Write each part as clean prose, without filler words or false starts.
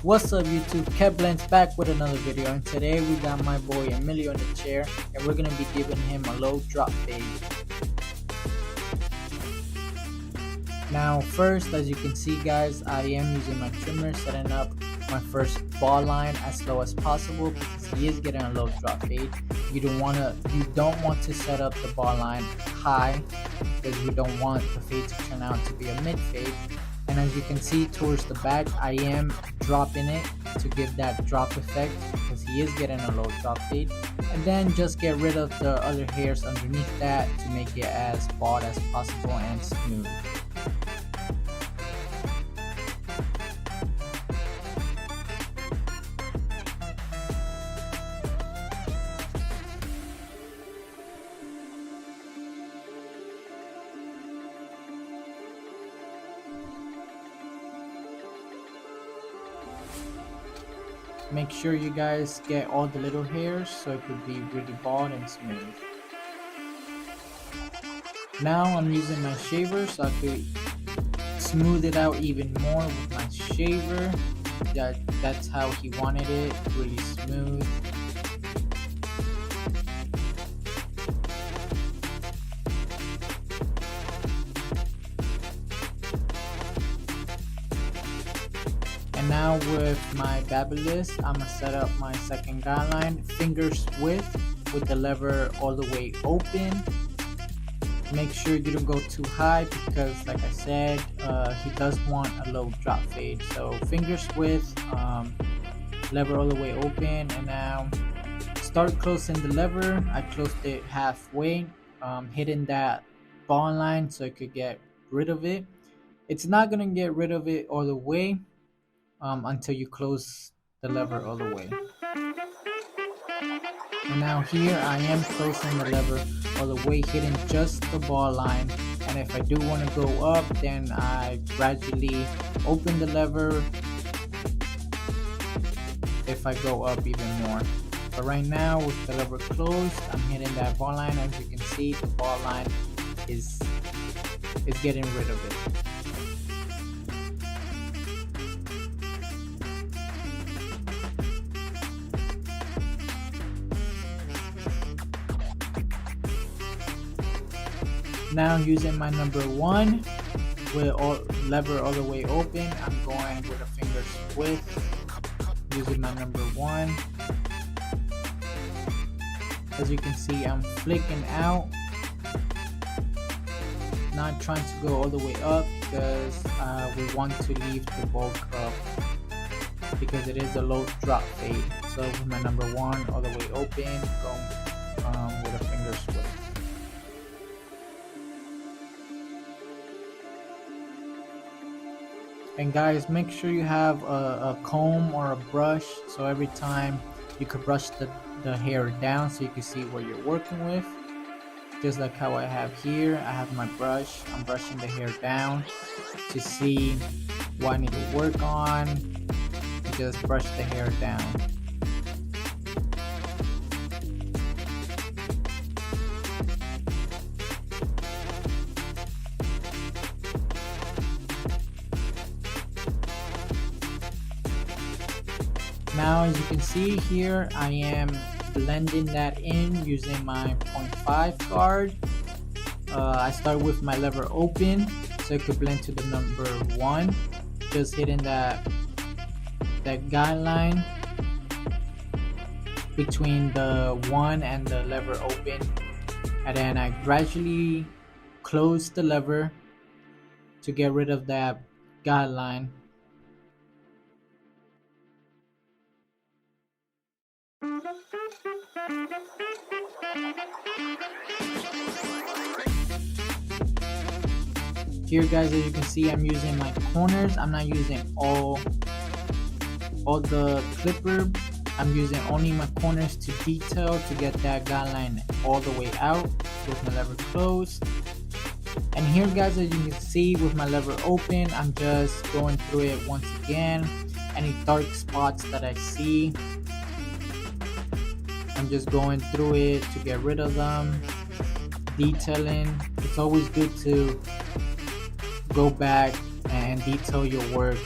What's up YouTube, KevBlends back with another video, and today we got my boy Emilio in the chair and we're going to be giving him a low drop fade. Now first, as you can see guys, I am using my trimmer, setting up my first ball line as low as possible because he is getting a low drop fade. You don't want to set up the ball line high because we don't want the fade to turn out to be a mid fade. And as you can see towards the back, I am dropping it to give that drop effect because he is getting a low drop fade. And then just get rid of the other hairs underneath that to make it as bald as possible and smooth. Make sure you guys get all the little hairs so it could be really bald and smooth. Now I'm using my shaver so I could smooth it out even more with my shaver. That's how he wanted it, really smooth. And now with my Babyliss, I'm gonna set up my second guideline, fingers width with the lever all the way open. Make sure you don't go too high because like I said, he does want a low drop fade. So fingers width, lever all the way open, and now start closing the lever. I closed it halfway, hitting that ball line so I could get rid of it. It's not gonna get rid of it all the way until you close the lever all the way. And now here I am closing the lever all the way, hitting just the ball line. And if I do want to go up, then I gradually open the lever if I go up even more. But right now with the lever closed, I'm hitting that ball line. As you can see, the ball line is getting rid of it. Now using my number one with lever all the way open, I'm going with a fingers width using my number one. As you can see, I'm flicking out, not trying to go all the way up because we want to leave the bulk up because it is a low drop fade. So with my number one all the way open, going with a fingers width. And guys, make sure you have a comb or a brush so every time you could brush the hair down so you can see what you're working with. Just like how I have here, I have my brush. I'm brushing the hair down to see what I need to work on. Just brush the hair down. Now as you can see here, I am blending that in using my 0.5 guard. I start with my lever open so I could blend to the number one, just hitting that guideline between the one and the lever open, and then I gradually close the lever to get rid of that guideline. Here guys, as you can see, I'm using my corners. I'm not using all the clipper. I'm using only my corners to detail to get that guideline all the way out with my lever closed. And here guys, as you can see, with my lever open, I'm just going through it once again. Any dark spots that I see, I'm just going through it to get rid of them, detailing. It's always good to go back and detail your work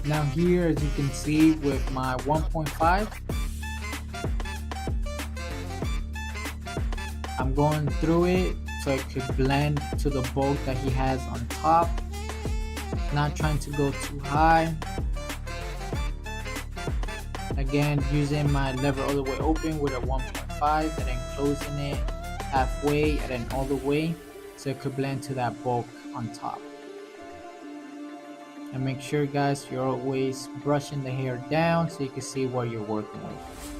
Now here, as you can see with my 1.5, I'm going through it so it could blend to the bulk that he has on top. Not trying to go too high. Again, using my lever all the way open with a 1.5 and then closing it halfway and then all the way so it could blend to that bulk on top. And make sure, guys, you're always brushing the hair down so you can see what you're working with.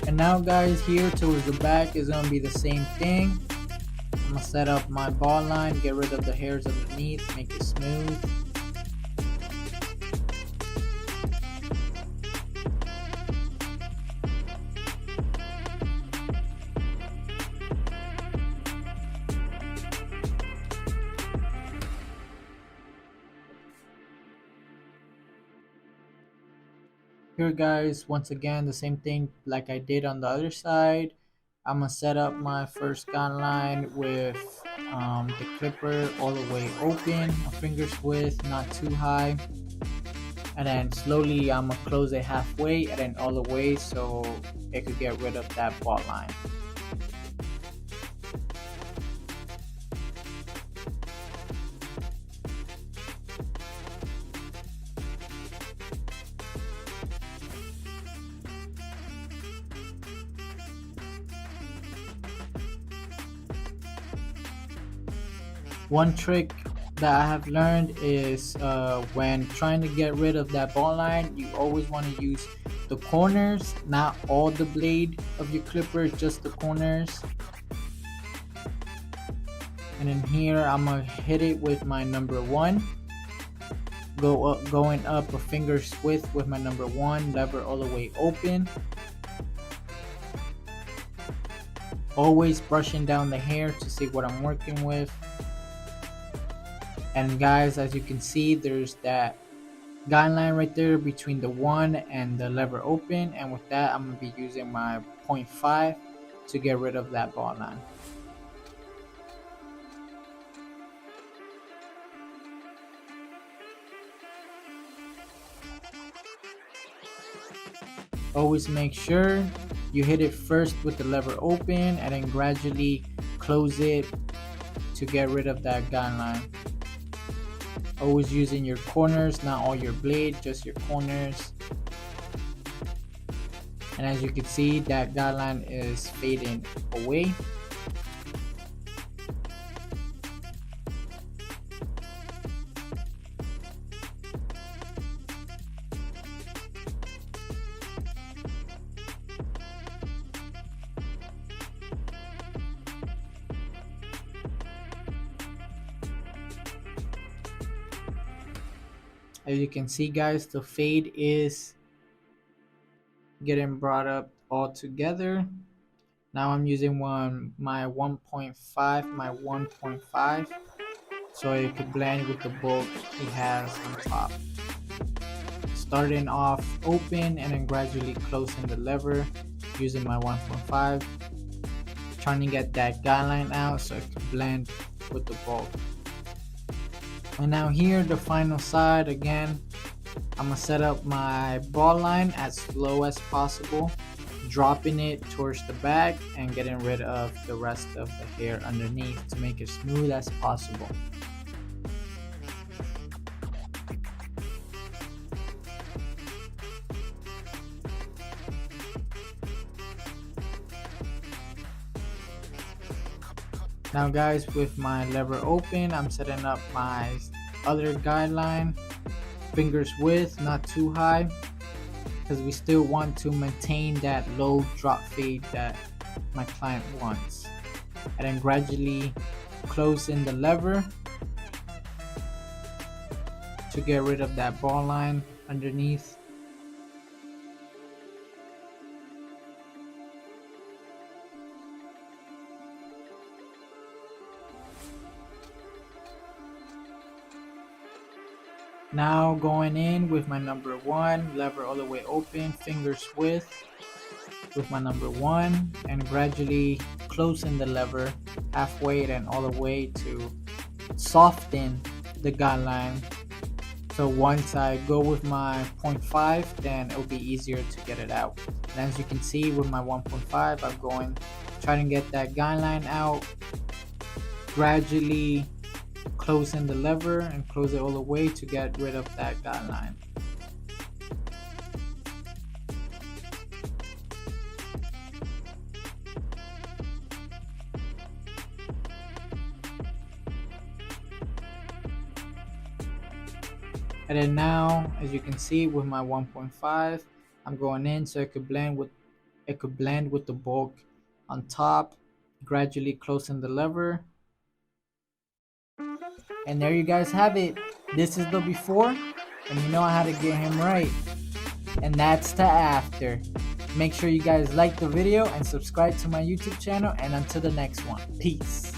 And now, guys, here towards the back is going to be the same thing. I'm going to set up my ball line, get rid of the hairs underneath, make it smooth. Here, guys, once again, the same thing like I did on the other side. I'm gonna set up my first guideline with the clipper all the way open, a finger's width, not too high. And then slowly I'm gonna close it halfway and then all the way so it could get rid of that ball line. One trick that I have learned is when trying to get rid of that ball line, you always want to use the corners, not all the blade of your clipper, just the corners. And in here, I'm gonna hit it with my number 1. Going up a finger's width with my number 1, lever all the way open. Always brushing down the hair to see what I'm working with. And guys, as you can see, there's that guideline right there between the 1 and the lever open, and with that I'm going to be using my 0.5 to get rid of that ball line. Always make sure you hit it first with the lever open and then gradually close it to get rid of that guideline. Always using your corners, not all your blade, just your corners. And as you can see, that guideline is fading away. As you can see, guys, the fade is getting brought up all together. Now I'm using my 1.5, so it could blend with the bulk he has on top. Starting off open and then gradually closing the lever using my 1.5, trying to get that guideline out so it can blend with the bulk. And now here, the final side, again, I'm gonna set up my ball line as slow as possible, dropping it towards the back and getting rid of the rest of the hair underneath to make it smooth as possible. Now, guys, with my lever open, I'm setting up my other guideline, fingers width, not too high, because we still want to maintain that low drop fade that my client wants. And then gradually close in the lever to get rid of that ball line underneath. Now going in with my number 1, lever all the way open, fingers width with my number 1, and gradually closing the lever halfway and all the way to soften the guideline. So once I go with my 0.5, then it'll be easier to get it out. And as you can see with my 1.5, I'm going trying to get that guideline out, gradually closing the lever and close it all the way to get rid of that guideline. And then now, as you can see with my 1.5, I'm going in so it could blend with the bulk on top, gradually closing the lever. And there you guys have it. This is the before, and you know how to get him right. And that's the after. Make sure you guys like the video and subscribe to my YouTube channel, and until the next one, peace.